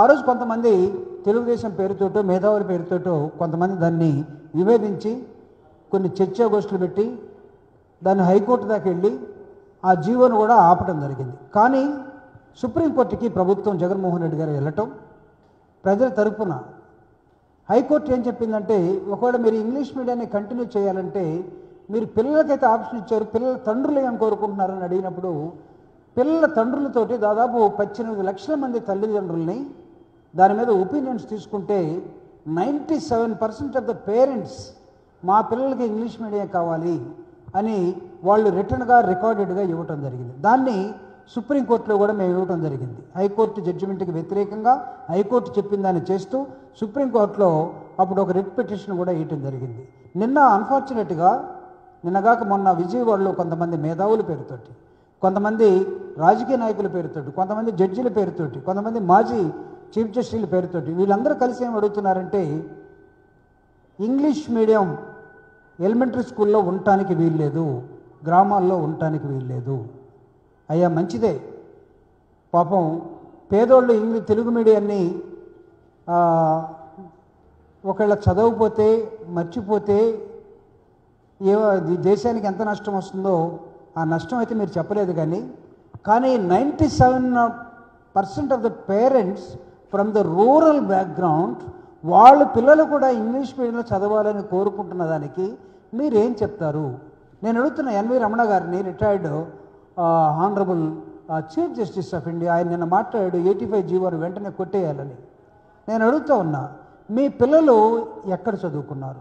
ఆ రోజు కొంతమంది తెలుగుదేశం పేరుతోటో మేధావుల పేరుతోటో కొంతమంది దాన్ని విభేదించి కొన్ని చర్చాగోష్ఠులు పెట్టి దాన్ని హైకోర్టు దాకా వెళ్ళి ఆ జీవోను కూడా ఆపటం జరిగింది. కానీ సుప్రీంకోర్టుకి ప్రభుత్వం జగన్మోహన్ రెడ్డి గారు వెళ్ళటం ప్రజల తరపున హైకోర్టు ఏం చెప్పిందంటే, ఒకవేళ మీరు ఇంగ్లీష్ మీడియాన్ని కంటిన్యూ చేయాలంటే మీరు పిల్లలకైతే ఆప్షన్ ఇచ్చారు, పిల్లల తండ్రులు ఏం కోరుకుంటున్నారని అడిగినప్పుడు పిల్లల తండ్రులతోటి దాదాపు 18 లక్షల మంది తల్లిదండ్రుల్ని దాని మీద ఒపీనియన్స్ తీసుకుంటే 97% ఆఫ్ ద పేరెంట్స్ మా పిల్లలకి ఇంగ్లీష్ మీడియం కావాలి అని వాళ్ళు రిటర్న్గా రికార్డెడ్గా ఇవ్వటం జరిగింది. దాన్ని సుప్రీంకోర్టులో కూడా మేము ఇవ్వటం జరిగింది. హైకోర్టు జడ్జిమెంట్కి వ్యతిరేకంగా హైకోర్టు చెప్పిన దాన్ని చేస్తూ సుప్రీంకోర్టులో అప్పుడు ఒక రిట్ పిటిషన్ కూడా వేయటం జరిగింది. నిన్న అన్ఫార్చునేట్గా నిన్నగాక మొన్న విజయవాడలో కొంతమంది మేధావుల పేరుతోటి, కొంతమంది రాజకీయ నాయకుల పేరుతోటి, కొంతమంది జడ్జిల పేరుతోటి, కొంతమంది మాజీ చీఫ్ జస్టిస్ల పేరుతోటి వీళ్ళందరూ కలిసి ఏం అడుగుతున్నారంటే, ఇంగ్లీష్ మీడియం ఎలిమెంటరీ స్కూల్లో ఉండటానికి వీల్లేదు, గ్రామాల్లో ఉండటానికి వీల్లేదు. అయ్యా మంచిదే, పాపం పేదోళ్ళు తెలుగు మీడియాన్ని ఒకవేళ చదవకపోతే మర్చిపోతే దేశానికి ఎంత నష్టం వస్తుందో ఆ నష్టం అయితే మీరు చెప్పలేదు. కానీ 97% of the parents from the rural background వాళ్ళ పిల్లలు కూడా ఇంగ్లీష్ మీడియంలో చదవాలని కోరుకుంటున్న దానికి మీరేం చెప్తారు? నేను అడుగుతున్న ఎన్వి రమణ గారిని, retired honourable chief justice of India, ఆయన నిన్న మాట్లాడాడు 85 జీవోను వెంటనే కొట్టేయాలని. నేను అడుగుతూ ఉన్నా, మీ పిల్లలు ఎక్కడ చదువుకున్నారు?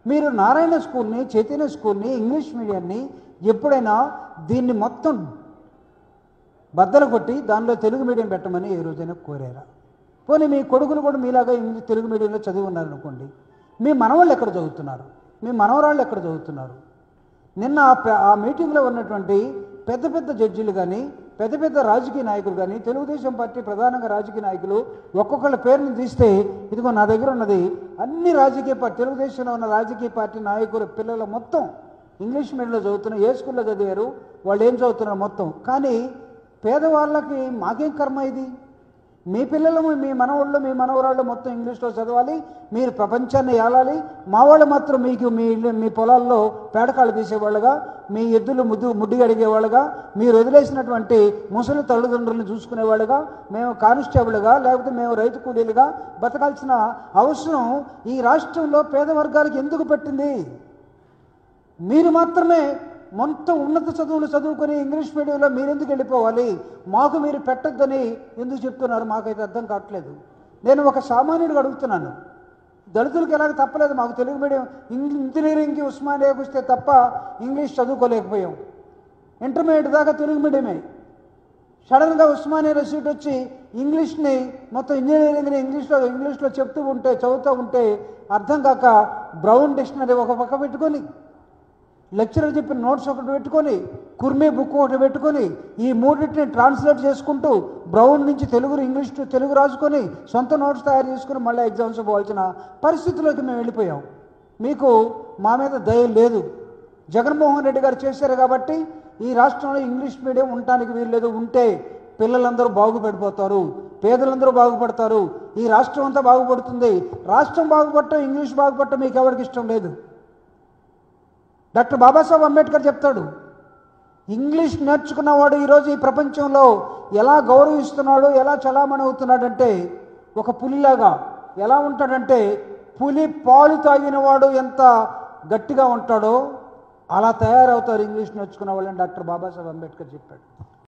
మీరు నారాయణ స్కూల్ని, చైతన్య స్కూల్ని, ఇంగ్లీష్ మీడియాన్ని ఎప్పుడైనా దీన్ని మొత్తం బద్దలు కొట్టి దానిలో తెలుగు మీడియం పెట్టమని ఏ రోజైనా కోరారా? పోనీ మీ కొడుకులు కూడా మీలాగా తెలుగు మీడియంలో చదివి ఉన్నారనుకోండి, మీ మనవాళ్ళు ఎక్కడ చదువుతున్నారు? మీ మనవరాళ్ళు ఎక్కడ చదువుతున్నారు? నిన్న ఆ మీటింగ్లో ఉన్నటువంటి పెద్ద పెద్ద జడ్జీలు కానీ, పెద్ద పెద్ద రాజకీయ నాయకులు కానీ, తెలుగుదేశం పార్టీ ప్రధానంగా రాజకీయ నాయకులు ఒక్కొక్కళ్ళ పేరుని తీస్తే, ఇదిగో నా దగ్గర ఉన్నది అన్ని రాజకీయ పార్టీ, తెలుగుదేశంలో ఉన్న రాజకీయ పార్టీ నాయకుల పిల్లలు మొత్తం ఇంగ్లీష్ మీడియంలో చదువుతున్నారు. ఏ స్కూల్లో చదివారు, వాళ్ళు ఏం చదువుతున్నారు మొత్తం. కానీ పేదవాళ్ళకి మాకేం కర్మ ఇది? మీ పిల్లలు, మీ మనవాళ్ళు, మీ మనవరాళ్ళు మొత్తం ఇంగ్లీష్లో చదవాలి, మీరు ప్రపంచాన్ని ఏలాలి, మా వాళ్ళు మాత్రం మీకు మీ పొలాల్లో పేడకాళ్ళు తీసేవాళ్ళుగా, మీ ఎద్దులు ముడ్డిగా అడిగేవాళ్ళుగా, మీరు వదిలేసినటువంటి ముసలి తల్లిదండ్రులను చూసుకునేవాళ్ళుగా, మేము కానిస్టేబుల్గా లేకపోతే మేము రైతు కూలీలుగా బతకాల్సిన అవసరం ఈ రాష్ట్రంలో పేద వర్గాలకు ఎందుకు పట్టింది? మీరు మాత్రమే మొత్తం ఉన్నత చదువులు చదువుకొని ఇంగ్లీష్ మీడియంలో మీరెందుకు వెళ్ళిపోవాలి? మాకు మీరు పెట్టొద్దని ఎందుకు చెప్తున్నారు? మాకైతే అర్థం కావట్లేదు. నేను ఒక సామాన్యుడిగా అడుగుతున్నాను, దళితులకు ఎలాగ తప్పలేదు, మాకు తెలుగు మీడియం ఇంజనీరింగ్కి ఉస్మానియాకి వస్తే తప్ప ఇంగ్లీష్ చదువుకోలేకపోయాం. ఇంటర్మీడియట్ దాకా తెలుగు మీడియమే. సడన్గా ఉస్మానియాలో సీట్ వచ్చి ఇంగ్లీష్ని మొత్తం ఇంజనీరింగ్ని ఇంగ్లీష్లో చదువుతూ ఉంటే అర్థం కాక బ్రౌన్ డిక్షనరీ ఒక పక్క పెట్టుకొని, లెక్చరర్ చెప్పిన నోట్స్ ఒకటి పెట్టుకొని, కుర్మీ బుక్ ఒకటి పెట్టుకొని, ఈ మూడింటిని ట్రాన్స్లేట్ చేసుకుంటూ బ్రౌన్ నుంచి ఇంగ్లీష్ టు తెలుగు రాసుకొని సొంత నోట్స్ తయారు చేసుకుని మళ్ళీ ఎగ్జామ్స్ పోవాల్సిన పరిస్థితుల్లోకి మేము వెళ్ళిపోయాం. మీకు మా మీద దయ లేదు. జగన్మోహన్ రెడ్డి గారు చేశారు కాబట్టి ఈ రాష్ట్రంలో ఇంగ్లీష్ మీడియం ఉండటానికి వీల్లేదు. ఉంటే పిల్లలందరూ బాగుపడిపోతారు, పేదలందరూ బాగుపడతారు, ఈ రాష్ట్రం అంతా బాగుపడుతుంది. రాష్ట్రం బాగుపడటం, ఇంగ్లీష్ బాగుపడటం మీకు ఎవరికి ఇష్టం లేదు. డాక్టర్ బాబాసాహెబ్ అంబేద్కర్ చెప్తాడు, ఇంగ్లీష్ నేర్చుకున్నవాడు ఈరోజు ఈ ప్రపంచంలో ఎలా గౌరవిస్తున్నాడు, ఎలా చలామణి అవుతున్నాడంటే ఒక పులిలాగా. ఎలా ఉంటాడంటే, పులి పాలు తాగినవాడు ఎంత గట్టిగా ఉంటాడో అలా తయారవుతారు ఇంగ్లీష్ నేర్చుకున్న వాళ్ళని డాక్టర్ బాబాసాహెబ్ అంబేద్కర్ చెప్పాడు.